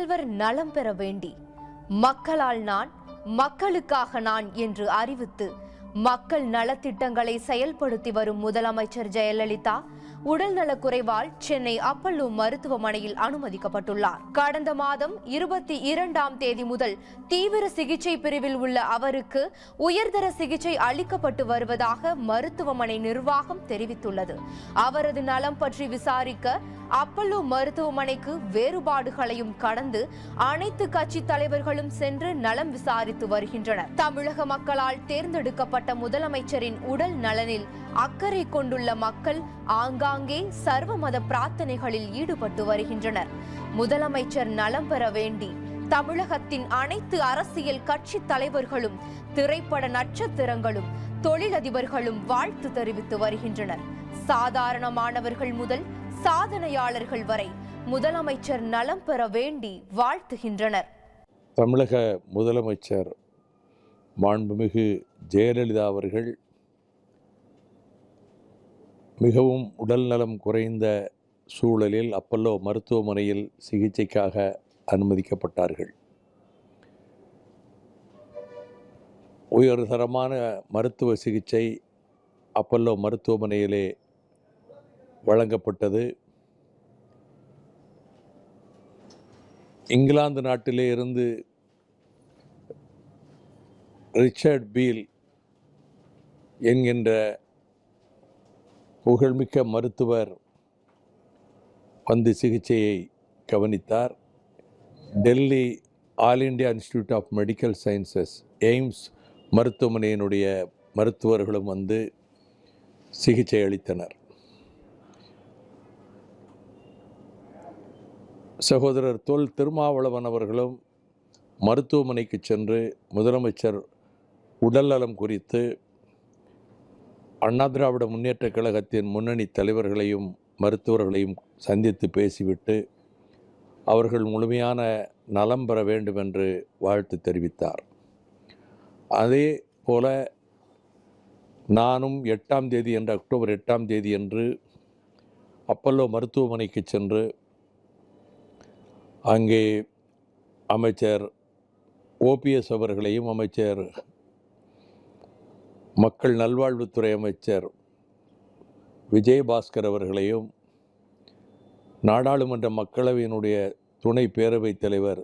முதல்வர் நலம் பெற வேண்டி மக்களால் நான் மக்களுக்காக நான் என்று அறிவித்து மக்கள் நலத்திட்டங்களை செயல்படுத்தி வரும் முதலமைச்சர் ஜெயலலிதா உடல்நலக் குறைவால் சென்னை அப்பல்லோ மருத்துவமனையில் அனுமதிக்கப்பட்டுள்ளார். கடந்த மாதம் 22ஆம் தேதி முதல் தீவிர சிகிச்சை பிரிவில் உள்ள அவருக்கு உயர்தர சிகிச்சை அளிக்கப்பட்டு வருவதாக மருத்துவமனை நிர்வாகம் தெரிவித்துள்ளது. அவரது நலம் பற்றி விசாரிக்க அப்பல்லோ மருத்துவமனைக்கு வேறுபாடுகளையும் கடந்து அனைத்து கட்சி தலைவர்களும் சென்று நலம் விசாரித்து வருகின்றனர். தமிழக மக்களால் தேர்ந்தெடுக்கப்பட்ட முதலமைச்சரின் உடல் நலனில் அக்கறை கொண்டுள்ள மக்கள் ஆங்காங்கே சர்வ மத பிரார்த்தனைகளில் ஈடுபட்டு வருகின்றனர். முதலமைச்சர் நலம் பெற வேண்டி தமிழகத்தின் அனைத்து அரசியல் கட்சி தலைவர்களும் திரைப்பட நட்சத்திரங்களும் தொழிலதிபர்களும் வாழ்த்து தெரிவித்து வருகின்றனர். சாதாரணமானவர்கள் முதல் சாதனையாளர்கள் வரை முதலமைச்சர் நலம் பெற வேண்டி வாழ்த்துகின்றனர். தமிழக முதலமைச்சர் மாண்புமிகு ஜெயலலிதா அவர்கள் மிகவும் உடல் நலம் குறைந்த சூழலில் அப்பல்லோ மருத்துவமனையில் சிகிச்சைக்காக அனுமதிக்கப்பட்டார்கள். உயர்தரமான மருத்துவ சிகிச்சை அப்பல்லோ மருத்துவமனையிலே வழங்கப்பட்டது. இங்கிலாந்து நாட்டிலே இருந்து ரிச்சர்ட் பீல் என்கின்ற புகழ்மிக்க மருத்துவர் வந்து சிகிச்சையை கவனித்தார். Delhi all India institute of medical sciences AIIMS மருத்துவமனையினுடைய மருத்துவர்களும் வந்து சிகிச்சை அளித்தனர். சகோதரர் தொல் திருமாவளவன் அவர்களும் மருத்துவமனைக்கு சென்று முதலமைச்சர் உடல்நலம் குறித்து அண்ணா திராவிட முன்னேற்றக் கழகத்தின் முன்னணி தலைவர்களையும் மருத்துவர்களையும் சந்தித்து பேசிவிட்டு அவர்கள் முழுமையான நலம் பெற வேண்டும் என்று வாழ்த்து தெரிவித்தார். அதே போல நானும் 8ஆம் தேதி என்று அக்டோபர் 8ஆம் தேதி என்று அப்பல்லோ மருத்துவமனைக்கு சென்று அங்கே அமைச்சர் ஓபிஎஸ் அவர்களையும் அமைச்சர் மக்கள் நல்வாழ்வுத்துறை அமைச்சர் விஜயபாஸ்கர் அவர்களையும் நாடாளுமன்ற மக்களவையினுடைய துணை பேரவைத் தலைவர்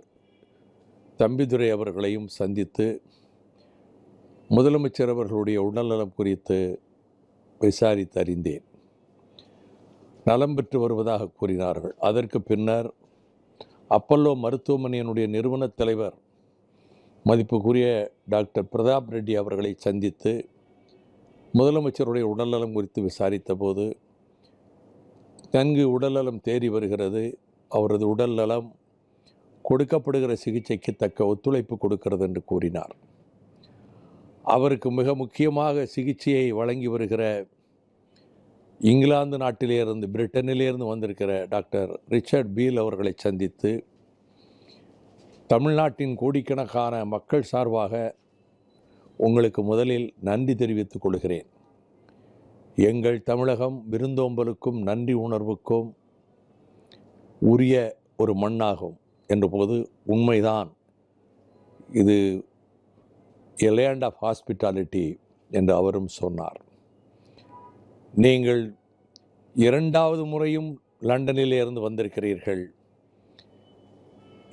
தம்பிதுரை அவர்களையும் சந்தித்து முதலமைச்சர் அவர்களுடைய உடல்நலம் குறித்து விசாரித்து அறிந்தேன். நலம் பெற்று வருவதாக கூறினார்கள். அதற்கு பின்னர் அப்பல்லோ மருத்துவமனையினுடைய நிறுவனத் தலைவர் மதிப்புக்குரிய டாக்டர் பிரதாப் ரெட்டி அவர்களை சந்தித்து முதலமைச்சருடைய உடல்நலம் குறித்து விசாரித்த போது நன்கு உடல்நலம் தேறி வருகிறது, அவரது உடல்நலம் கொடுக்கப்படுகிற சிகிச்சைக்கு தக்க ஒத்துழைப்பு கொடுக்கிறது என்று கூறினார். அவருக்கு மிக முக்கியமாக சிகிச்சையை வழங்கி வருகிற இங்கிலாந்து நாட்டிலேருந்து பிரிட்டனிலேருந்து வந்திருக்கிற டாக்டர் ரிச்சர்ட் பீல் அவர்களை சந்தித்து தமிழ்நாட்டின் கோடிக்கணக்கான மக்கள் சார்பாக உங்களுக்கு முதலில் நன்றி தெரிவித்துக் கொள்கிறேன். எங்கள் தமிழகம் விருந்தோம்பலுக்கும் நன்றி உணர்வுக்கும் உரிய ஒரு மண்ணாகும் என்றபோது உண்மைதான், இது எ லேண்ட் ஆஃப் ஹாஸ்பிட்டாலிட்டி என்று அவரும் சொன்னார். நீங்கள் 2வது முறையும் லண்டனிலே இருந்து வந்திருக்கிறீர்கள்.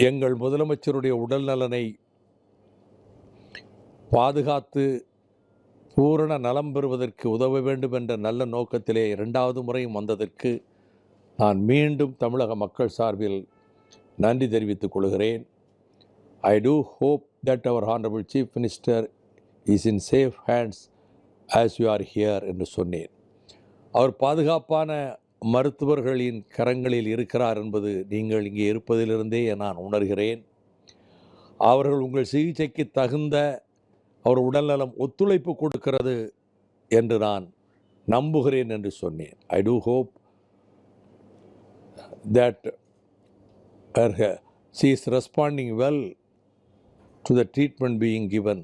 எங்கள் முதலமைச்சருடைய உடல் நலனை பாதுகாத்து பூரண நலம் பெறுவதற்கு உதவ வேண்டும் என்ற நல்ல நோக்கத்திலே 2வது முறையும் வந்ததற்கு நான் மீண்டும் தமிழக மக்கள் சார்பில் நன்றி தெரிவித்துக் கொள்கிறேன். I do hope that our Honorable Chief Minister is in safe hands as you are here என்று சொன்னேன். அவர் பாதுகாப்பான மருத்துவர்களின் கரங்களில் இருக்கிறார் என்பது நீங்கள் இங்கே இருப்பதிலிருந்தே நான் உணர்கிறேன். அவர்கள் உங்கள் சிகிச்சைக்கு தகுந்த அவர் உடல்நலம் ஒத்துழைப்பு கொடுக்கிறது என்று நான் நம்புகிறேன் என்று சொன்னேன். I do hope that she is responding well to the treatment being given.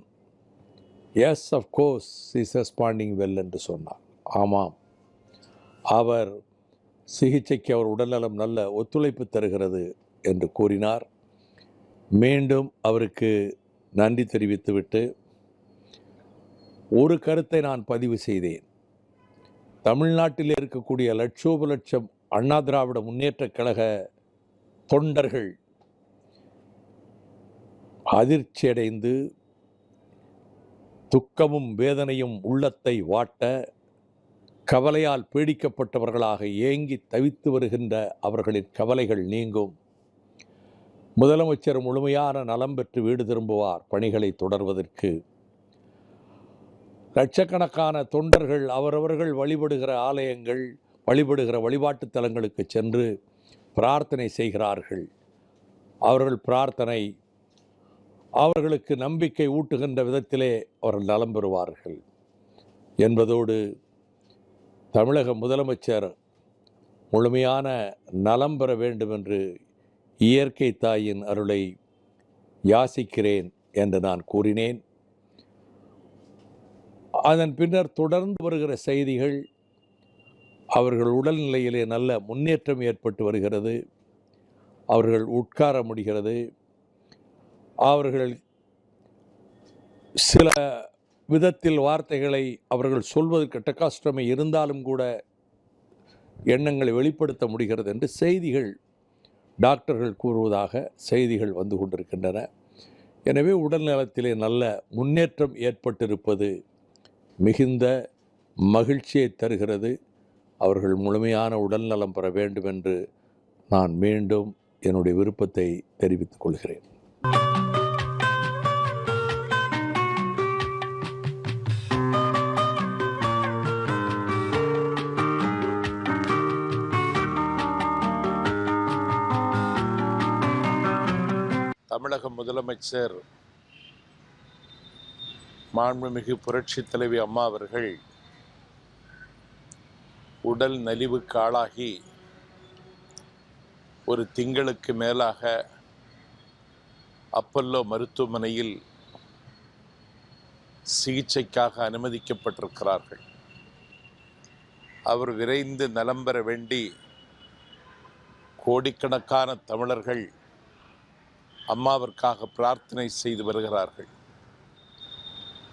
Yes, of course, she is responding well என்று சொன்னார். ஆமாம், அவர் சிகிச்சைக்கு அவர் உடல்நலம் நல்ல ஒத்துழைப்பு தருகிறது என்று கூறினார். மீண்டும் அவருக்கு நன்றி தெரிவித்துவிட்டு ஒரு கருத்தை நான் பதிவு செய்தேன். தமிழ்நாட்டில் இருக்கக்கூடிய லட்சோப லட்சம் அண்ணா திராவிட முன்னேற்றக் கழக தொண்டர்கள் அதிர்ச்சியடைந்து துக்கமும் வேதனையும் உள்ளத்தை வாட்ட கவலையால் பீடிக்கப்பட்டவர்களாக ஏங்கி தவித்து வருகின்ற அவர்களின் கவலைகள் நீங்கும். முதலமைச்சர் முழுமையான நலம் பெற்று வீடு திரும்புவார். பணிகளை தொடர்வதற்கு லட்சக்கணக்கான தொண்டர்கள் அவரவர்கள் வழிபடுகிற ஆலயங்கள், வழிபடுகிற வழிபாட்டு தலங்களுக்கு சென்று பிரார்த்தனை செய்கிறார்கள். அவர்கள் பிரார்த்தனை அவர்களுக்கு நம்பிக்கை ஊட்டுகின்ற விதத்திலே அவர்கள் நலம் பெறுவார்கள் என்பதோடு தமிழக முதலமைச்சர் முழுமையான நலம் பெற வேண்டும் என்று இயற்கை தாயின் அருளை யாசிக்கிறேன் என்று நான் கூறினேன். அதன் பின்னர் தொடர்ந்து வருகிற செய்திகள், அவர்கள் உடல்நிலையிலே நல்ல முன்னேற்றம் ஏற்பட்டு வருகிறது, அவர்கள் உட்கார முடிகிறது, அவர்கள் சில விதத்தில் வார்த்தைகளை அவர்கள் சொல்வதற்கு கஷ்டமே இருந்தாலும் கூட எண்ணங்களை வெளிப்படுத்த முடிகிறது என்று செய்திகள், டாக்டர்கள் கூறுவதாக செய்திகள் வந்து கொண்டிருக்கின்றன. எனவே உடல் நலத்திலே நல்ல முன்னேற்றம் ஏற்பட்டிருப்பது மிகுந்த மகிழ்ச்சியை தருகிறது. அவர்கள் முழுமையான உடல் நலம் பெற வேண்டும் என்று நான் மீண்டும் என்னுடைய விருப்பத்தை தெரிவித்துக் கொள்கிறேன். தமிழக முதலமைச்சர் மாண்புமிகு புரட்சித் தலைவி அம்மா அவர்கள் உடல் நலிவுக்கு ஆளாகி ஒரு திங்களுக்கு மேலாக அப்பல்லோ மருத்துவமனையில் சிகிச்சைக்காக அனுமதிக்கப்பட்டிருக்கிறார்கள். அவர் விரைந்து நலம் பெற வேண்டி கோடிக்கணக்கான தமிழர்கள் அம்மாவிற்காக பிரார்த்தனை செய்து வருகிறார்கள்.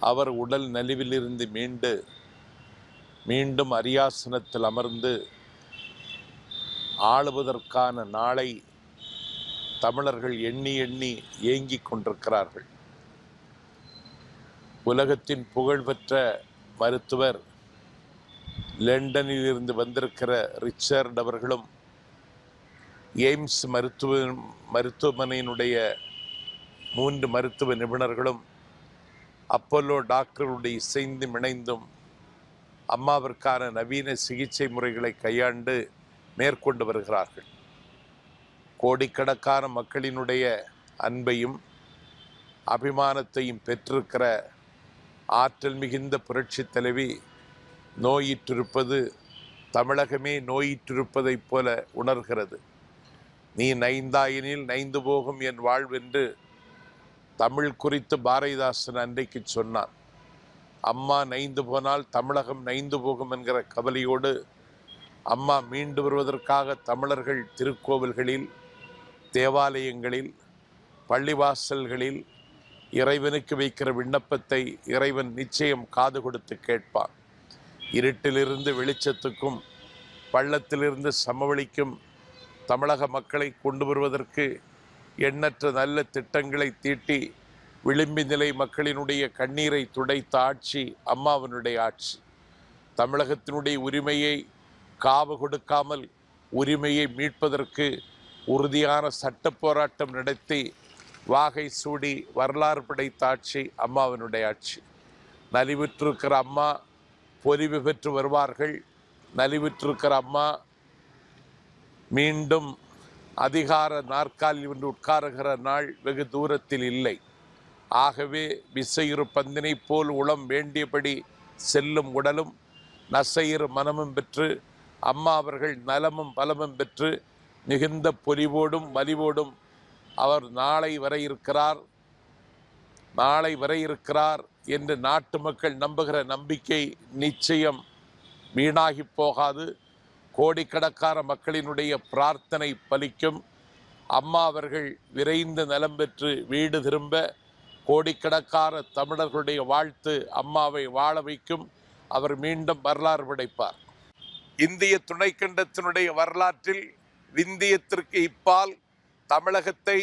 அவர் உடல் நலிவிலிருந்து மீண்டும் அரியாசனத்தில் அமர்ந்து ஆளுவதற்கான நாளை தமிழர்கள் எண்ணி எண்ணி ஏங்கிக் கொண்டிருக்கிறார்கள். உலகத்தின் புகழ்பெற்ற மருத்துவர், லண்டனில் இருந்து வந்திருக்கிற ரிச்சர்ட் அவர்களும், எய்ம்ஸ் மருத்துவமனையினுடைய 3 மருத்துவ நிபுணர்களும் அப்பல்லோ டாக்டர்களுடைய இசைந்தும் இணைந்தும் அம்மாவிற்கான நவீன சிகிச்சை முறைகளை கையாண்டு மேற்கொண்டு வருகிறார்கள். கோடிக்கணக்கான மக்களினுடைய அன்பையும் அபிமானத்தையும் பெற்றிருக்கிற ஆற்றல் மிகுந்த புரட்சி தலைவி நோயிற்றிருப்பது தமிழகமே நோயிற்றிருப்பதைப் போல உணர்கிறது. நீ நைந்தாயினில் நைந்து போகும் என் வாழ்வென்று தமிழ் குறித்து பாரதிதாசன் அன்றைக்கு சொன்னான். அம்மா நைந்து போனால் தமிழகம் நைந்து போகும் என்கிற கவலையோடு அம்மா மீண்டு வருவதற்காக தமிழர்கள் திருக்கோவில்களில், தேவாலயங்களில், பள்ளிவாசல்களில் இறைவனுக்கு வைக்கிற விண்ணப்பத்தை இறைவன் நிச்சயம் காது கொடுத்து கேட்பான். இருட்டிலிருந்து வெளிச்சத்துக்கும் பள்ளத்திலிருந்து சமவெளிக்கும் தமிழக மக்களை கொண்டு வருவதற்கு எண்ணற்ற நல்ல திட்டங்களை தீட்டி விளிம்பி நிலை மக்களினுடைய கண்ணீரை துடைத்த ஆட்சி அம்மாவினுடைய ஆட்சி. தமிழகத்தினுடைய உரிமையை காவு கொடுக்காமல் உரிமையை மீட்பதற்கு உறுதியான சட்ட போராட்டம் நடத்தி வாகை சூடி வரலாறு படைத்த ஆட்சி அம்மாவினுடைய ஆட்சி. நலிவுற்றிருக்கிற அம்மா பொலிவு பெற்று வருவார்கள். நலிவுற்றிருக்கிற அம்மா மீண்டும் அதிகார நாற்காலில் வந்து உட்காருகிற நாள் வெகு தூரத்தில் இல்லை. ஆகவே விசையிறு பந்தினை போல் உளம் வேண்டியபடி செல்லும் உடலும் நசையிறு மனமும் பெற்று அம்மா அவர்கள் நலமும் பலமும் பெற்று மிகுந்த பொலிவோடும் வலிவோடும் அவர் நாளை வர இருக்கிறார் என்று நாட்டு மக்கள் நம்புகிற நம்பிக்கை நிச்சயம் வீணாகி போகாது. கோடிக்கணக்கான மக்களினுடைய பிரார்த்தனை பலிக்கும். அம்மா அவர்கள் விரைந்து நலம் பெற்று வீடு திரும்ப கோடிக்கணக்கான தமிழர்களுடைய வாழ்த்து அம்மாவை வாழ வைக்கும். அவர் மீண்டும் வரலாறு படைப்பார். இந்திய துணைக்கண்டத்தினுடைய வரலாற்றில் விந்தியத்திற்கு இப்பால் தமிழகத்தை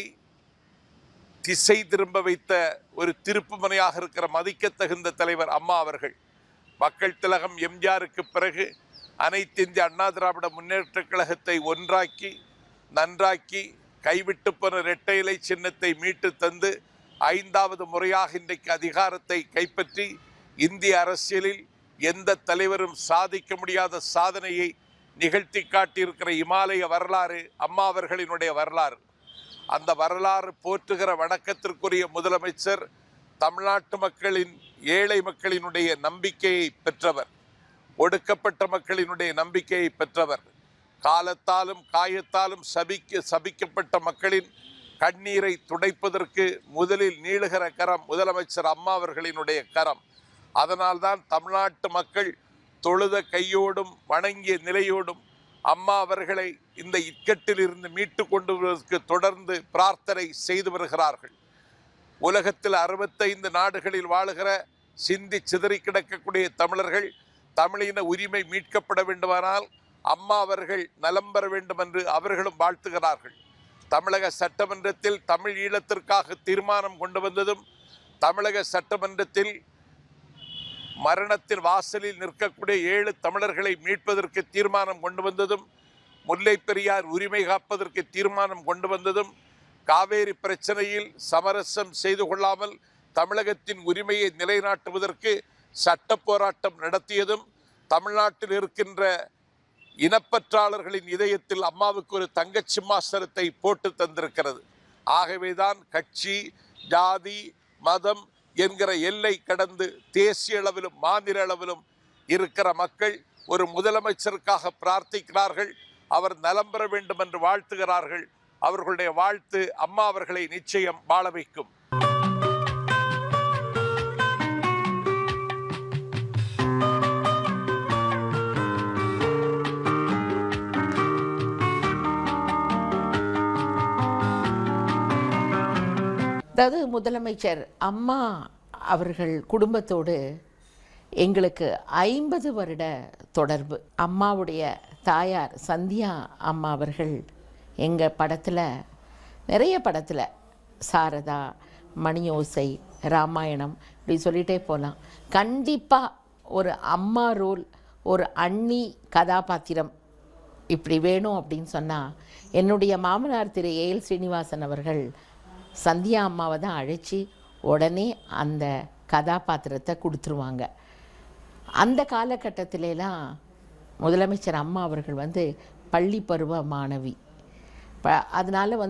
திசை திரும்ப வைத்த ஒரு திருப்புமுனையாக இருக்கிற மதிக்கத்தகுந்த தலைவர் அம்மா அவர்கள். மக்கள் திலகம் எம்ஜிஆருக்கு பிறகு அனைத்து இந்திய அண்ணா திராவிட முன்னேற்ற கழகத்தை ஒன்றாக்கி நன்றாக்கி கைவிட்டு போன இரட்டை இலை சின்னத்தை மீட்டு தந்து 5வது முறையாக இன்றைக்கு அதிகாரத்தை கைப்பற்றி இந்திய அரசியலில் எந்த தலைவரும் சாதிக்க முடியாத சாதனையை நிகழ்த்தி காட்டியிருக்கிற இமாலய வரலாறு அம்மா அவர்களினுடைய வரலாறு. அந்த வரலாறு போற்றுகிற வணக்கத்திற்குரிய முதலமைச்சர் தமிழ்நாட்டு மக்களின் ஏழை மக்களினுடைய நம்பிக்கையை பெற்றவர், ஒடுக்கப்பட்ட மக்களினுடைய நம்பிக்கையை பெற்றவர், காலத்தாலும் காயத்தாலும் சபிக்கப்பட்ட மக்களின் கண்ணீரை துடைப்பதற்கு முதலில் நீளுகிற கரம் முதலமைச்சர் அம்மா அவர்களினுடைய கரம். அதனால்தான் தமிழ்நாட்டு மக்கள் தொழுத கையோடும் வணங்கிய நிலையோடும் அம்மா அவர்களை இந்த இக்கட்டில் இருந்து மீட்டு கொண்டு வருவதற்கு தொடர்ந்து பிரார்த்தனை செய்து வருகிறார்கள். உலகத்தில் 65 நாடுகளில் வாழுகிற சிந்தி சிதறி கிடக்கக்கூடிய தமிழர்கள் தமிழின உரிமை மீட்கப்பட வேண்டுமானால் அம்மா அவர்கள் நலம் பெற வேண்டும் என்று அவர்களும் வாழ்த்துகிறார்கள். தமிழக சட்டமன்றத்தில் தமிழ் ஈழத்திற்காக தீர்மானம் கொண்டு வந்ததும், தமிழக சட்டமன்றத்தில் மரணத்தின் வாசலில் நிற்கக்கூடிய 7 தமிழர்களை மீட்பதற்கு தீர்மானம் கொண்டு வந்ததும், முல்லை பெரியார் உரிமை காப்பதற்கு தீர்மானம் கொண்டு வந்ததும், காவேரி பிரச்சனையில் சமரசம் செய்து கொள்ளாமல் தமிழகத்தின் உரிமையை நிலைநாட்டுவதற்கு சட்ட போராட்டம் நடத்தியதும், தமிழ்நாட்டில் இருக்கின்ற இனப்பற்றாளர்களின் இதயத்தில் அம்மாவுக்கு ஒரு தங்கச் சிம்மாசனத்தை போட்டு தந்திருக்கிறது. ஆகவேதான் கட்சி, ஜாதி, மதம் என்கிற எல்லை கடந்து தேசிய அளவிலும் மாநில அளவிலும் இருக்கிற மக்கள் ஒரு முதலமைச்சருக்காக பிரார்த்திக்கிறார்கள். அவர் நலம் பெற வேண்டும் என்று வாழ்த்துகிறார்கள். அவர்களுடைய வாழ்த்து அம்மா அவர்களை நிச்சயம் வாழ வைக்கும். அதாவது முதலமைச்சர் அம்மா அவர்கள் குடும்பத்தோடு எங்களுக்கு 50 வருட தொடர்பு. அம்மாவுடைய தாயார் சந்தியா அம்மா அவர்கள் எங்கள் படத்தில், நிறைய படத்தில், சாரதா, மணியோசை, ராமாயணம், இப்படி சொல்லிகிட்டே போகலாம். கண்டிப்பாக ஒரு அம்மா ரோல், ஒரு அண்ணி கதாபாத்திரம் இப்படி வேணும் அப்படின்னு சொன்னால், என்னுடைய மாமனார் திரு ஏஎல் ஸ்ரீனிவாசன் அவர்கள் சந்தியா அம்மாவை தான் அழைச்சி உடனே அந்த கதாபாத்திரத்தை கொடுத்துருவாங்க. அந்த காலகட்டத்திலலாம் முதலமைச்சர் அம்மா அவர்கள் பள்ளி பருவ மாணவி. அதனால்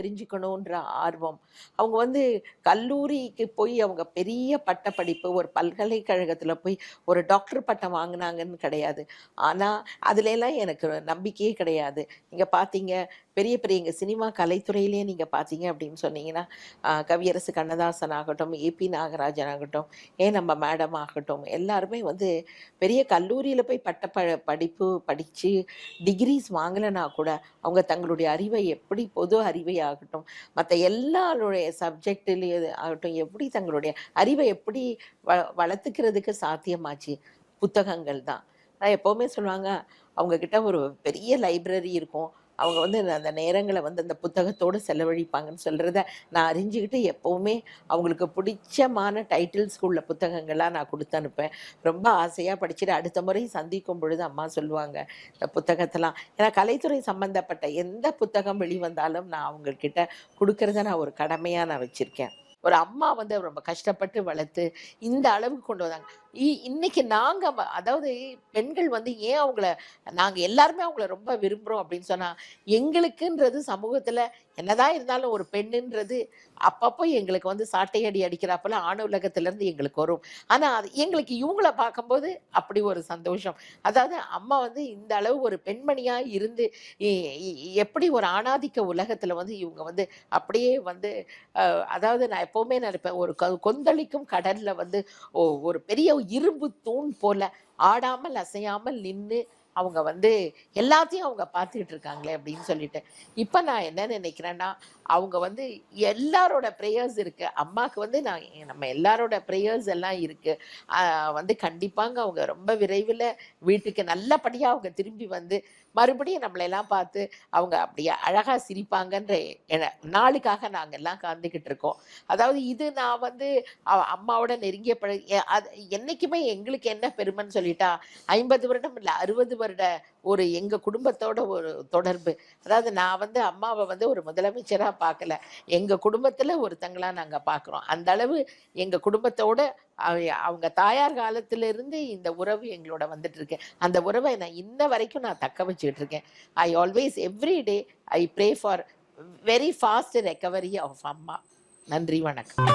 தெரிஞ்சுக்கணுன்ற ஆர்வம், அவங்க வந்து கல்லூரிக்கு போய் அவங்க பெரிய பட்டப்படிப்பு ஒரு பல்கலைக்கழகத்தில் போய் ஒரு டாக்டர் பட்டம் வாங்கினாங்கன்னு கிடையாது. ஆனால் அதுலெல்லாம் எனக்கு நம்பிக்கையே கிடையாது. நீங்கள் பார்த்தீங்க பெரிய பெரிய எங்கள் சினிமா கலைத்துறையிலே நீங்கள் பார்த்தீங்க அப்படின்னு சொன்னீங்கன்னா, கவியரசு கண்ணதாசன் ஆகட்டும், ஏபி நாகராஜன் ஆகட்டும், ஏன் நம்ம மேடம் ஆகட்டும், எல்லாருமே வந்து பெரிய கல்லூரியில் போய் படிப்பு படித்து டிகிரிஸ் வாங்கலைன்னா கூட அவங்க தங்களுடைய அறிவை எப்படி பொது அறிவை ஆகட்டும், மற்ற எல்லாருடைய சப்ஜெக்டிலேயே ஆகட்டும், எப்படி தங்களுடைய அறிவை எப்படி வளர்த்துக்கிறதுக்கு சாத்தியமாச்சு புத்தகங்கள் தான். நான் எப்போவுமே சொல்லுவாங்க, அவங்கக்கிட்ட ஒரு பெரிய லைப்ரரி இருக்கும், அவங்க வந்து அந்த நேரங்களை வந்து அந்த புத்தகத்தோடு செலவழிப்பாங்கன்னு சொல்கிறத நான் அறிஞ்சிக்கிட்டு எப்போவுமே அவங்களுக்கு பிடிச்சமான டைட்டில்ஸ்க்கு உள்ள புத்தகங்களாக நான் கொடுத்து அனுப்பேன். ரொம்ப ஆசையாக படிச்சுட்டு அடுத்த முறை சந்திக்கும் பொழுது அம்மா சொல்லுவாங்க இந்த புத்தகத்தெல்லாம், ஏன்னா கலைத்துறை சம்மந்தப்பட்ட எந்த புத்தகம் வெளிவந்தாலும் நான் அவங்கக்கிட்ட கொடுக்கறத நான் ஒரு கடமையாக நான் வச்சுருக்கேன். ஒரு அம்மா வந்து ரொம்ப கஷ்டப்பட்டு வளர்த்து இந்த அளவுக்கு கொண்டு வந்தாங்க. இன்னைக்கு நாங்கள் அதாவது பெண்கள் வந்து ஏன் அவங்கள நாங்கள் எல்லாருமே அவங்கள ரொம்ப விரும்புகிறோம் அப்படின்னு சொன்னால், எங்களுக்குன்றது சமூகத்தில் என்னதான் இருந்தாலும் ஒரு பெண்ணுன்றது அப்பப்போ எங்களுக்கு வந்து சாட்டையடி அடிக்கிறாப்பல ஆண் உலகத்திலேருந்து எங்களுக்கு வரும். ஆனால் அது எங்களுக்கு இவங்கள பார்க்கும்போது அப்படி ஒரு சந்தோஷம். அதாவது அம்மா வந்து இந்த அளவு ஒரு பெண்மணியாக இருந்து எப்படி ஒரு ஆணாதிக்க உலகத்தில் வந்து இவங்க வந்து அப்படியே வந்து அதாவது நான் எப்போவுமே நினைப்பேன், ஒரு கொந்தளிக்கும் கடலில் வந்து ஒரு பெரிய இரும்பு தூண் போல ஆடாமல் அசையாமல் நின்று அவங்க வந்து எல்லாத்தையும் அவங்க பார்த்துக்கிட்டு இருக்காங்களே அப்படின்னு சொல்லிட்டு. இப்போ நான் என்ன நினைக்கிறேன்னா, அவங்க வந்து எல்லாரோட ப்ரேயர்ஸ் இருக்குது அம்மாவுக்கு வந்து நம்ம எல்லாரோட ப்ரேயர்ஸ் எல்லாம் இருக்குது. வந்து கண்டிப்பாங்க அவங்க ரொம்ப விரைவில் வீட்டுக்கு நல்லபடியாக அவங்க திரும்பி வந்து மறுபடியும் நம்மளெல்லாம் பார்த்து அவங்க அப்படியே அழகாக சிரிப்பாங்கன்ற நாளுக்காக நாங்கள் எல்லாம் காந்துக்கிட்டு இருக்கோம். அதாவது இது நான் வந்து அம்மாவோட நெருங்கிய அது என்றைக்குமே எங்களுக்கு என்ன பெருமைன்னு சொல்லிட்டா, 50 வருடம் இல்லை 60 வருட ஒரு எங்கள் குடும்பத்தோட ஒரு தொடர்பு. அதாவது நான் வந்து அம்மாவை வந்து ஒரு முதலமைச்சராக பார்க்கல, எங்கள் குடும்பத்தில் ஒருத்தங்களாக நாங்கள் பார்க்குறோம். அந்த அளவு எங்கள் குடும்பத்தோட அவங்க தாயார் காலத்திலிருந்து இந்த உறவு எங்களோட வந்துட்டு இருக்கு. அந்த உறவை நான் இன்ன வரைக்கும் நான் தக்க வச்சுக்கிட்டு இருக்கேன். I always every day I pray for very fast recovery of Amma. நன்றி, வணக்கம்.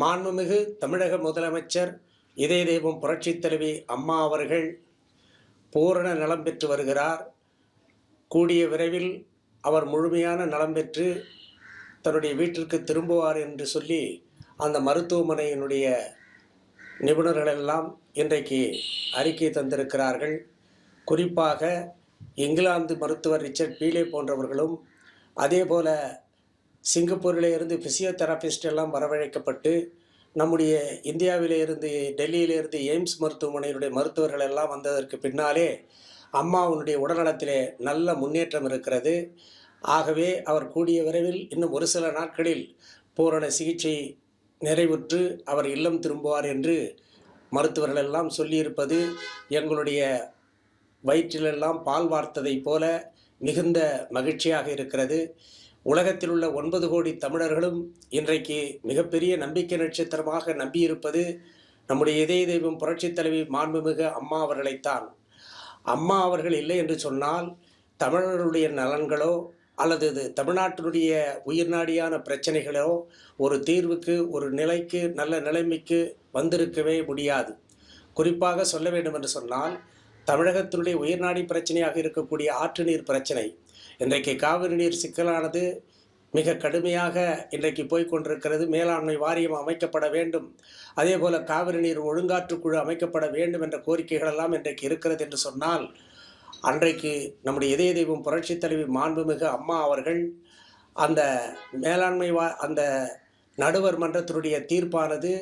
மாண்புமிகு தமிழக முதலமைச்சர் இதய தெய்வம் புரட்சித் தலைவி அம்மா அவர்கள் பூரண நலம் பெற்று வருகிறார். கூடிய விரைவில் அவர் முழுமையான நலம் பெற்று தன்னுடைய வீட்டிற்கு திரும்புவார் என்று சொல்லி அந்த மருத்துவமனையினுடைய நிபுணர்களெல்லாம் இன்றைக்கு அறிக்கை தந்திருக்கிறார்கள். குறிப்பாக இங்கிலாந்து மருத்துவர் ரிச்சர்ட் பீலே போன்றவர்களும் அதேபோல் சிங்கப்பூரில் இருந்து ஃபிசியோதெரபிஸ்ட் எல்லாம் வரவழைக்கப்பட்டு நம்முடைய இந்தியாவிலிருந்து டெல்லியிலிருந்து எய்ம்ஸ் மருத்துவமனையினுடைய மருத்துவர்கள் எல்லாம் வந்ததற்கு பின்னாலே அம்மாவுடைய உடல்நலத்திலே நல்ல முன்னேற்றம் இருக்கிறது. ஆகவே அவர் கூடிய விரைவில் இன்னும் ஒரு சில நாட்களில் பூரண சிகிச்சை நிறைவுற்று அவர் இல்லம் திரும்புவார் என்று மருத்துவர்கள் எல்லாம் சொல்லியிருப்பது எங்களுடைய வயிற்றிலெல்லாம் பால் வார்த்ததைப் போல மிகுந்த மகிழ்ச்சியாக இருக்கிறது. உலகத்தில் உள்ள 9 கோடி தமிழர்களும் இன்றைக்கு மிகப்பெரிய நம்பிக்கை நட்சத்திரமாக நம்பியிருப்பது நம்முடைய இதய தெய்வம் புரட்சித் தலைவி மாண்புமிகு அம்மா அவர்களைத்தான். அம்மா அவர்கள் இல்லை என்று சொன்னால் தமிழர்களுடைய நலன்களோ அல்லது தமிழ்நாட்டினுடைய உயிர்நாடியான பிரச்சனைகளோ ஒரு தீர்வுக்கு ஒரு நிலைக்கு நல்ல நிலைமைக்கு வந்திருக்கவே முடியாது. குறிப்பாக சொல்ல வேண்டும் என்று சொன்னால் தமிழகத்தினுடைய உயிர்நாடி பிரச்சனையாக இருக்கக்கூடிய ஆற்று நீர் பிரச்சனை, இன்றைக்கு காவிரி நீர் சிக்கலானது மிக கடுமையாக இன்றைக்கு போய்கொண்டிருக்கிறது. மேலாண்மை வாரியம் அமைக்கப்பட வேண்டும், அதே போல் காவிரி நீர் ஒழுங்காற்றுக்குழு அமைக்கப்பட வேண்டும் என்ற கோரிக்கைகள் எல்லாம் இன்றைக்கு இருக்கிறது என்று சொன்னால், அன்றைக்கு நம்முடைய இதய தெய்வம் புரட்சித் தலைவி மாண்புமிகு அம்மா அவர்கள் அந்த மேலாண்மை அந்த நடுவர் மன்றத்தினுடைய தீர்ப்பானது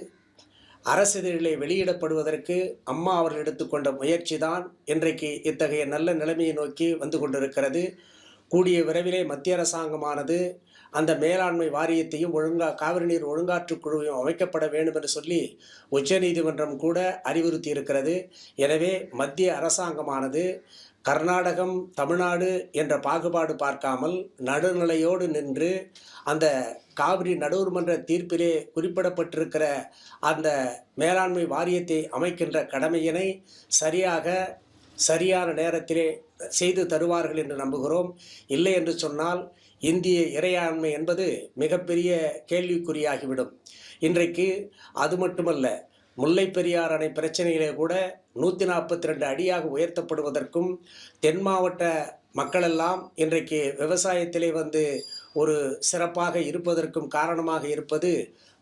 அரசிதழிலே வெளியிடப்படுவதற்கு அம்மா அவர்கள் எடுத்துக்கொண்ட முயற்சி தான் இன்றைக்கு இத்தகைய நல்ல நிலைமையை நோக்கி வந்து கொண்டிருக்கிறது. கூடிய விரைவிலே மத்திய அரசாங்கமானது அந்த மேலாண்மை வாரியத்தையும் காவிரி நீர் ஒழுங்காற்றுக் குழுவையும் அமைக்கப்பட வேண்டும் என்று சொல்லி உச்சநீதிமன்றம் கூட அறிவுறுத்தி இருக்கிறது. எனவே மத்திய அரசாங்கமானது கர்நாடகம் தமிழ்நாடு என்ற பாகுபாடு பார்க்காமல் நடுநிலையோடு நின்று அந்த காவிரி நடுவர் மன்ற தீர்ப்பிலே குறிப்பிடப்பட்டிருக்கிற அந்த மேலாண்மை வாரியத்தை அமைக்கின்ற கடமையினை சரியான நேரத்திலே செய்து தருவார்கள் என்று நம்புகிறோம். இல்லை என்று சொன்னால் இந்திய இறையாண்மை என்பது மிகப்பெரிய கேள்விக்குறியாகிவிடும். இன்றைக்கு அது மட்டுமல்ல, முல்லை பெரியார் அணை பிரச்சனையிலே கூட 142 அடியாக உயர்த்தப்படுவதற்கும் தென் மாவட்ட மக்களெல்லாம் இன்றைக்கு விவசாயத்திலே ஒரு சிறப்பாக இருப்பதற்கும் காரணமாக இருப்பது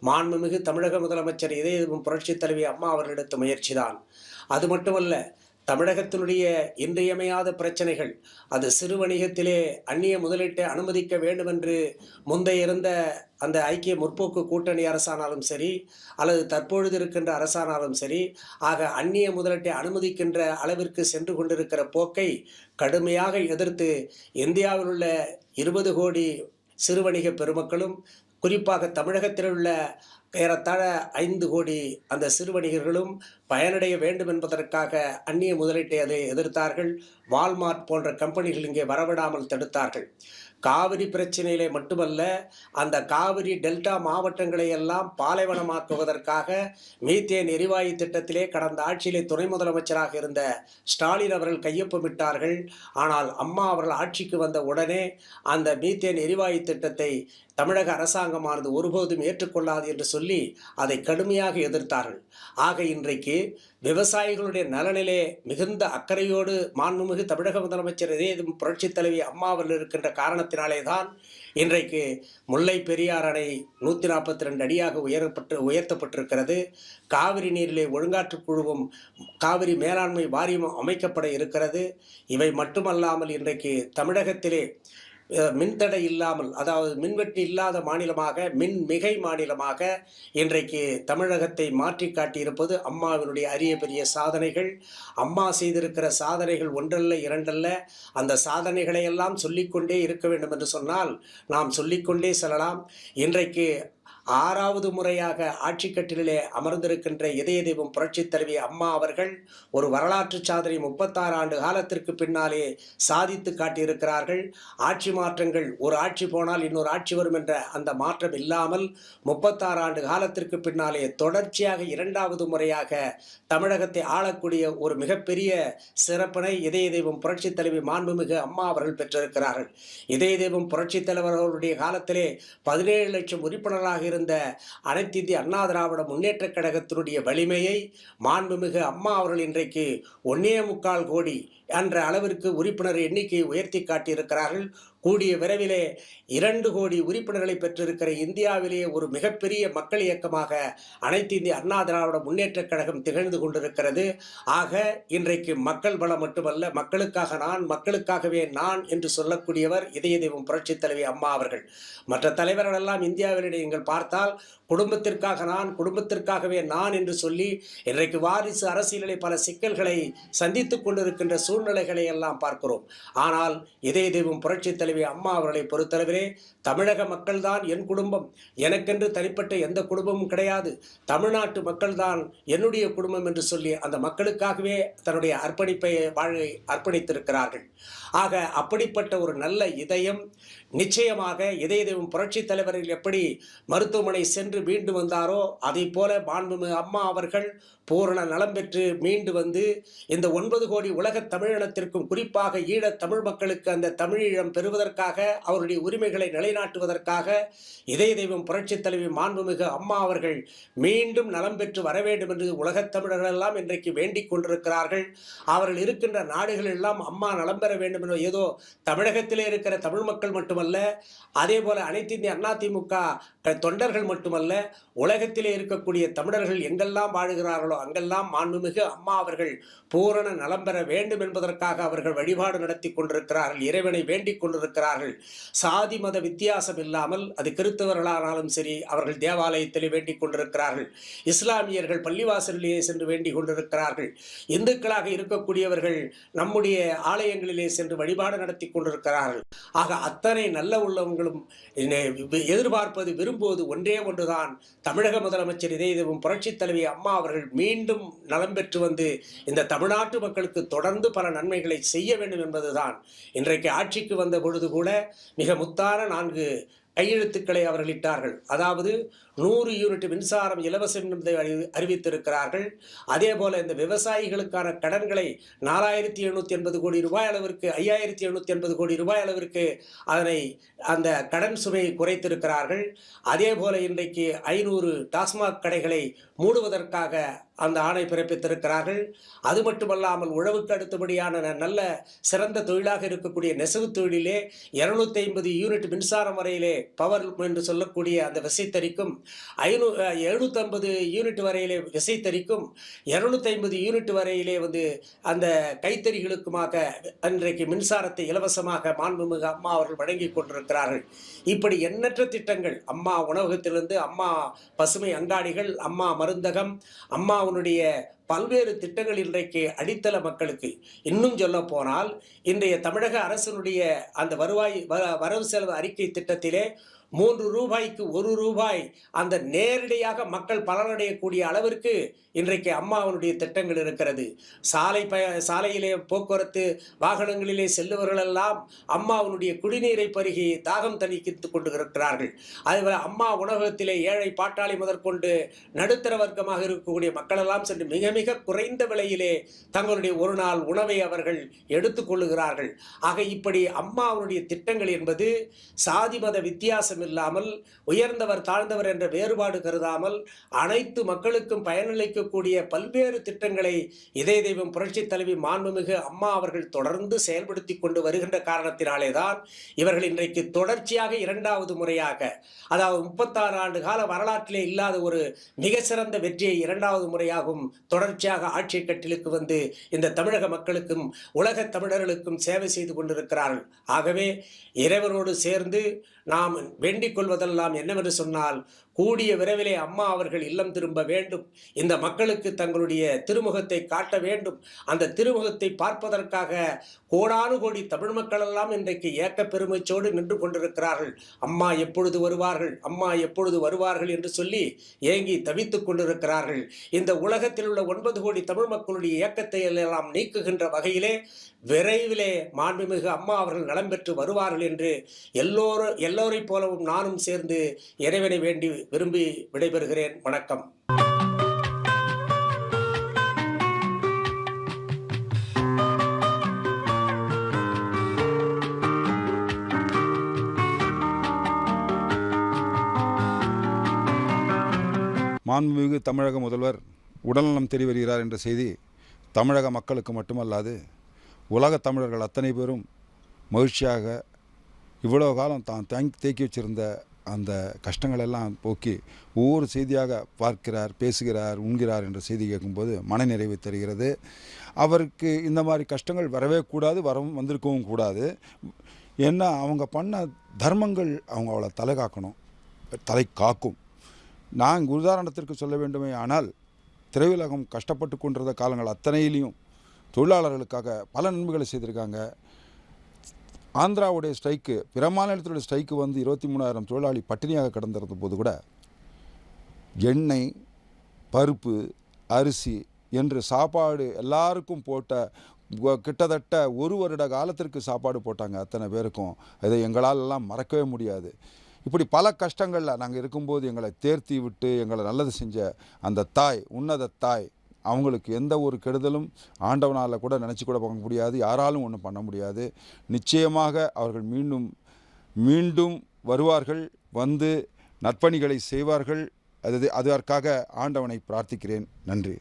மாண்புமிகு தமிழக முதலமைச்சர் இதயம் புரட்சித் தலைவி அம்மா அவர்கள் எடுத்த முயற்சிதான். அது மட்டுமல்ல, தமிழகத்தினுடைய இன்றியமையாத பிரச்சனைகள், அது சிறு வணிகத்திலே அந்நிய முதலீட்டை அனுமதிக்க வேண்டும் என்று முந்தைய இருந்த அந்த ஐக்கிய முற்போக்கு கூட்டணி அரசானாலும் சரி, அல்லது தற்பொழுது இருக்கின்ற அரசானாலும் சரி, ஆக அந்நிய முதலீட்டை அனுமதிக்கின்ற அளவிற்கு சென்று கொண்டிருக்கிற போக்கை கடுமையாக எதிர்த்து இந்தியாவில் உள்ள 20 கோடி சிறு வணிக பெருமக்களும், குறிப்பாக தமிழகத்தில் உள்ள ஏறத்தாழ 5 கோடி அந்த சிறு வணிகர்களும் பயனடைய வேண்டும் என்பதற்காக அந்நிய முதலீட்டை அதை எதிர்த்தார்கள். வால்மார்ட் போன்ற கம்பெனிகள் இங்கே வரவிடாமல் தடுத்தார்கள். காவிரி பிரச்சனையிலே மட்டுமல்ல, அந்த காவிரி டெல்டா மாவட்டங்களை எல்லாம் பாலைவனமாக்குவதற்காக மீத்தேன் எரிவாயு திட்டத்திலே கடந்த ஆட்சியிலே துணை முதலமைச்சராக இருந்த ஸ்டாலின் அவர்கள் கையொப்பமிட்டார்கள். ஆனால் அம்மா அவர்கள் ஆட்சிக்கு வந்த உடனே அந்த மீத்தேன் எரிவாயு திட்டத்தை தமிழக அரசாங்கமானது ஒருபோதும் ஏற்றுக்கொள்ளாது என்று சொல்லி அதை கடுமையாக எதிர்த்தார்கள். ஆக இன்றைக்கு விவசாயிகளுடைய நலனிலே மிகுந்த அக்கறையோடு மாண்புமிகு தமிழக முதலமைச்சர் இதயம் புரட்சித் தலைவி அம்மா அவர்கள் இருக்கின்ற காரணத்தினாலே தான் இன்றைக்கு முல்லை பெரியார் அணை 142 அடியாக உயர்த்தப்பட்டிருக்கிறது. காவிரி நீரிலே ஒழுங்காற்று குழுவும் காவிரி மேலாண்மை வாரியமும் அமைக்கப்பட இருக்கிறது. இவை மட்டுமல்லாமல் இன்றைக்கு தமிழகத்திலே மின்தடை இல்லாமல், அதாவது மின்வெட்டு இல்லாத மாநிலமாக, மின் மிகை மாநிலமாக இன்றைக்கு தமிழகத்தை மாற்றி காட்டியிருப்பது அம்மாவினுடைய அரிய பெரிய சாதனைகள். அம்மா செய்திருக்கிற சாதனைகள் ஒன்றல்ல இரண்டல்ல. அந்த சாதனைகளை எல்லாம் சொல்லிக்கொண்டே இருக்க வேண்டும் என்று சொன்னால் நாம் சொல்லிக்கொண்டே செல்லலாம். இன்றைக்கு 6வது முறையாக ஆட்சி கட்டிலே அமர்ந்திருக்கின்ற இதய தெய்வம் புரட்சித் தலைவி அம்மா அவர்கள் ஒரு வரலாற்று சாதனை 36 ஆண்டு காலத்திற்கு பின்னாலே சாதித்து காட்டியிருக்கிறார்கள். ஆட்சி மாற்றங்கள், ஒரு ஆட்சி போனால் இன்னொரு ஆட்சி வரும் என்ற அந்த மாற்றம் இல்லாமல் 36 ஆண்டு காலத்திற்கு பின்னாலே தொடர்ச்சியாக 2வது முறையாக தமிழகத்தை ஆளக்கூடிய ஒரு மிகப்பெரிய சிறப்பினை இதய தெய்வம் புரட்சித் தலைவி மாண்புமிகு அம்மா அவர்கள் பெற்றிருக்கிறார்கள். இதய தெய்வம் புரட்சித் தலைவர் அவர்களுடைய காலத்திலே 17 லட்சம் உறுப்பினர்களாக இருந்த அனைத்து இந்திய அண்ணா திராவிட முன்னேற்ற கழகத்தினுடைய வலிமையை மாண்புமிகு அம்மா அவர்கள் இன்றைக்கு 1.25 கோடி என்ற அளவிற்கு உறுப்பினர் எண்ணிக்கையை உயர்த்தி காட்டியிருக்கிறார்கள். கூடிய விரைவிலே 2 கோடி உறுப்பினர்களை பெற்றிருக்கிற இந்தியாவிலேயே ஒரு மிகப்பெரிய மக்கள் இயக்கமாக அனைத்து இந்திய அண்ணா திராவிட முன்னேற்ற கழகம் திகழ்ந்து கொண்டிருக்கிறது. ஆக இன்றைக்கு மக்கள் பலம் மட்டுமல்ல, மக்களுக்காக நான், மக்களுக்காகவே நான் என்று சொல்லக்கூடியவர் இதய தெய்வம் புரட்சித் தலைவி அம்மா அவர்கள். மற்ற தலைவர்கள் எல்லாம் இந்தியாவிலே நீங்கள் பார்த்தால் குடும்பத்திற்காக நான், குடும்பத்திற்காகவே நான் என்று சொல்லி இன்றைக்கு வாரிசு அரசியலிலே பல சிக்கல்களை சந்தித்துக் கொண்டிருக்கின்ற சூழ்நிலைகளை எல்லாம் பார்க்கிறோம். ஆனால் இதய தெய்வம் புரட்சித் தலைவி அம்மா அவர்களை பொறுத்தளவிலே தமிழக மக்கள்தான் என் குடும்பம், எனக்கென்று தனிப்பட்ட எந்த குடும்பமும் கிடையாது, தமிழ்நாட்டு மக்கள்தான் என்னுடைய குடும்பம் என்று சொல்லி அந்த மக்களுக்காகவே தன்னுடைய வாழ்வை அர்ப்பணித்திருக்கிறார்கள். ஆக அப்படிப்பட்ட ஒரு நல்ல இதயம் நிச்சயமாக இதய தெய்வம் புரட்சித் தலைவர்கள் எப்படி மருத்துவமனை சென்று மீண்டு வந்தாரோ அதை போல மாண்புமிகு அம்மா அவர்கள் பூரண நலம் பெற்று மீண்டு வந்து இந்த 9 கோடி உலக தமிழினத்திற்கும் குறிப்பாக ஈழத் தமிழ் மக்களுக்கு அந்த தமிழீழம் பெறுவதற்காக, அவருடைய உரிமைகளை நிலைநாட்டுவதற்காக இதய தெய்வம் புரட்சித் தலைவி மாண்புமிகு அம்மா அவர்கள் மீண்டும் நலம் பெற்று வர வேண்டும் என்று உலகத் தமிழர்கள் எல்லாம் இன்றைக்கு வேண்டிக் கொண்டிருக்கிறார்கள். அவர்கள் இருக்கின்ற நாடுகள் எல்லாம் அம்மா நலம் பெற வேண்டும் என்று, ஏதோ தமிழகத்திலே இருக்கிற தமிழ் மக்கள் மட்டுமல்ல, அதே போல அனைத்து இந்திய அதிமுக தொண்டர்கள் மட்டுமல்ல, உலகத்திலே இருக்கக்கூடிய தமிழர்கள் எங்கெல்லாம் வாழுகிறார்களோ அங்கெல்லாம் மாண்புமிகு அம்மா அவர்கள் பூரண நலம் பெற வேண்டும் என்பதற்காக அவர்கள் வழிபாடு நடத்தி கொண்டிருக்கிறார்கள், இறைவனை வேண்டிக் கொண்டிருக்கிறார்கள். சாதி மத வித்தியாசம் இல்லாமல், அது கிறிஸ்தவர்களானாலும் சரி அவர்கள் தேவாலயத்திலே வேண்டிக் கொண்டிருக்கிறார்கள், இஸ்லாமியர்கள் பள்ளிவாசலிலே சென்று வேண்டிக் கொண்டிருக்கிறார்கள், இந்துக்களாக இருக்கக்கூடியவர்கள் நம்முடைய ஆலயங்களிலே சென்று வழிபாடு நடத்தி கொண்டிருக்கிறார்கள். ஆக அத்தனை நல்ல உள்ளவங்களும் எதிர்பார்ப்பது விரும்புவது ஒன்றே ஒன்றுதான். தமிழக முதலமைச்சர் இதயம் புரட்சித் தலைவி அம்மா அவர்கள் மீண்டும் நலம் பெற்று வந்து இந்த தமிழ்நாட்டு மக்களுக்கு தொடர்ந்து பல நன்மைகளை செய்ய வேண்டும் என்பதுதான். இன்றைக்கு ஆட்சிக்கு வந்த பொழுது கூட மிக முத்தான 4 கையெழுத்துக்களை அவர்கள் இட்டார்கள். அதாவது 100 யூனிட் மின்சாரம் இலவசம் என்பதை அறிவித்திருக்கிறார்கள். அதே போல இந்த விவசாயிகளுக்கான கடன்களை 4780 கோடி ரூபாய் அளவிற்கு 5780 கோடி ரூபாய் அளவிற்கு அதனை அந்த கடன் சுமையை குறைத்திருக்கிறார்கள். அதே போல இன்றைக்கு 500 டாஸ்மாக் கடைகளை மூடுவதற்காக அந்த ஆணை பிறப்பித்திருக்கிறார்கள். அது மட்டுமல்லாமல் உழவுக்கு அடுத்தபடியான நல்ல சிறந்த தொழிலாக இருக்கக்கூடிய நெசவு தொழிலே 250 யூனிட் மின்சாரம் வரையிலே பவர் என்று சொல்லக்கூடிய அந்த விசைத்தறிக்கும் 750 யூனிட் வரையிலே விசைத்தறிக்கும் 250 யூனிட் வரையிலே அந்த கைத்தறிகளுக்குமாக அன்றைக்கு மின்சாரத்தை இலவசமாக மாண்புமிகு அம்மா அவர்கள் வழங்கி கொண்டிருக்கிறார்கள். இப்படி எண்ணற்ற திட்டங்கள், அம்மா உணவகத்திலிருந்து அம்மா பசுமை அங்காடிகள், அம்மா மருந்தகம், அம்மாவுடைய பல்வேறு திட்டங்கள் இன்றைக்கு அடித்தள மக்களுக்கு. இன்னும் சொல்ல போனால் இன்றைய தமிழக அரசினுடைய அந்த வரவு செலவு அறிக்கை திட்டத்திலே 3 ரூபாய்க்கு 1 ரூபாய் அந்த நேரடியாக மக்கள் பலனடையக்கூடிய அளவிற்கு இன்றைக்கு அம்மாவனுடைய திட்டங்கள் இருக்கிறது. சாலையிலே போக்குவரத்து வாகனங்களிலே செல்லுவர்களெல்லாம் அம்மாவனுடைய குடிநீரை பருகி தாகம் தணித்து கொண்டு இருக்கிறார்கள். அதுபோல அம்மா உணவகத்திலே ஏழை பாட்டாளி முதற்கொண்டு நடுத்தர வர்க்கமாக இருக்கக்கூடிய மக்களெல்லாம் சென்று மிக மிக குறைந்த விலையிலே தங்களுடைய ஒரு நாள் உணவை அவர்கள் எடுத்துக்கொள்ளுகிறார்கள். ஆக இப்படி அம்மாவனுடைய திட்டங்கள் என்பது சாதி மத வித்தியாசம் இல்லாமல், உயர்ந்தவர் தாழ்ந்தவர் என்ற வேறுபாடு கருதாமல் அனைத்து மக்களுக்கும் பயனளிக்கக்கூடிய பல்வேறு திட்டங்களை இதய தெய்வம் புரட்சித் தலைவி மாண்புமிகு அம்மா அவர்கள் தொடர்ந்து செயல்படுத்தி கொண்டு வருகின்ற காரணத்தினாலே தான் இவர்கள் இன்றைக்கு தொடர்ச்சியாக 2வது முறையாக, அதாவது 36 ஆண்டு கால வரலாற்றிலே இல்லாத ஒரு மிக சிறந்த வெற்றியை 2வது முறையாகவும் தொடர்ச்சியாக ஆட்சி கட்டிலுக்கு வந்து இந்த தமிழக மக்களுக்கும் உலக தமிழர்களுக்கும் சேவை செய்து கொண்டிருக்கிறார்கள். ஆகவே இறைவனோடு சேர்ந்து நாம் வேண்டிக் கொள்வதெல்லாம் என்னவென்று சொன்னால், கூடிய விரைவிலே அம்மா அவர்கள் இல்லம் திரும்ப வேண்டும். இந்த மக்களுக்கு தங்களுடைய திருமுகத்தை காட்ட வேண்டும். அந்த திருமுகத்தை பார்ப்பதற்காக கோடானு கோடி தமிழ் மக்கள் எல்லாம் இன்றைக்கு ஏக்க பெருமைச்சோடு நின்று கொண்டிருக்கிறார்கள். அம்மா எப்பொழுது வருவார்கள், அம்மா எப்பொழுது வருவார்கள் என்று சொல்லி ஏங்கி தவித்துக் கொண்டிருக்கிறார்கள். இந்த உலகத்தில் உள்ள 9 கோடி தமிழ் மக்களுடைய இயக்கத்தை எல்லாம் நீக்குகின்ற வகையிலே விரைவிலே மாண்புமிகு அம்மா அவர்கள் நலம் பெற்று வருவார்கள் என்று எல்லோரை போலவும் நானும் சேர்ந்து இறைவனை வேண்டி விரும்பி விடைபெறுகிறேன். வணக்கம். மாண்புமிகு தமிழக முதல்வர் உடல்நலம் தேடி வருகிறார் என்ற செய்தி தமிழக மக்களுக்கு மட்டுமல்லாது உலக தமிழர்கள் அத்தனை பேரும் மகிழ்ச்சியாக இவ்வளோ காலம் தான் தேக்கி வச்சிருந்த அந்த கஷ்டங்களெல்லாம் போக்கி ஒவ்வொரு செய்தியாக பார்க்கிறார், பேசுகிறார், உண்கிறார் என்ற செய்தி கேட்கும்போது மனநிறைவு தருகிறது. அவருக்கு இந்த மாதிரி கஷ்டங்கள் வரவே கூடாது, வந்திருக்கவும் கூடாது. ஏன்னா அவங்க பண்ண தர்மங்கள் அவங்க அவளை தலை காக்கும். நாங்கள் உதாரணத்திற்கு சொல்ல வேண்டுமே ஆனால், திரையுலகம் கஷ்டப்பட்டு கொண்டிருந்த காலங்கள் அத்தனையிலையும் தொழிலாளர்களுக்காக பல நன்மைகளை செய்திருக்காங்க. ஆந்திராவுடைய ஸ்ட்ரைக்கு, பிற மாநிலத்தினுடைய ஸ்ட்ரைக்கு 23,000 தொழிலாளி பட்டினியாக கடந்திருந்த போது கூட எண்ணெய், பருப்பு, அரிசி என்று சாப்பாடு எல்லாருக்கும் போட்ட, கிட்டத்தட்ட 1 வருட காலத்திற்கு சாப்பாடு போட்டாங்க அத்தனை பேருக்கும். இதை எங்களால் எல்லாம் மறக்கவே முடியாது. இப்படி பல கஷ்டங்களில் நாங்கள் இருக்கும்போது எங்களை தேர்த்தி விட்டு எங்களை நல்லது செஞ்ச அந்த தாய், உன்னத தாய், அவங்களுக்கு எந்த ஒரு கெடுதலும் ஆண்டவனால் கூட நினச்சி கூட பார்க்க முடியாது, யாராலும் ஒன்றும் பண்ண முடியாது. நிச்சயமாக அவர்கள் மீண்டும் வருவார்கள், வந்து நற்பணிகளை செய்வார்கள். அதற்காக ஆண்டவனை பிரார்த்திக்கிறேன். நன்றி.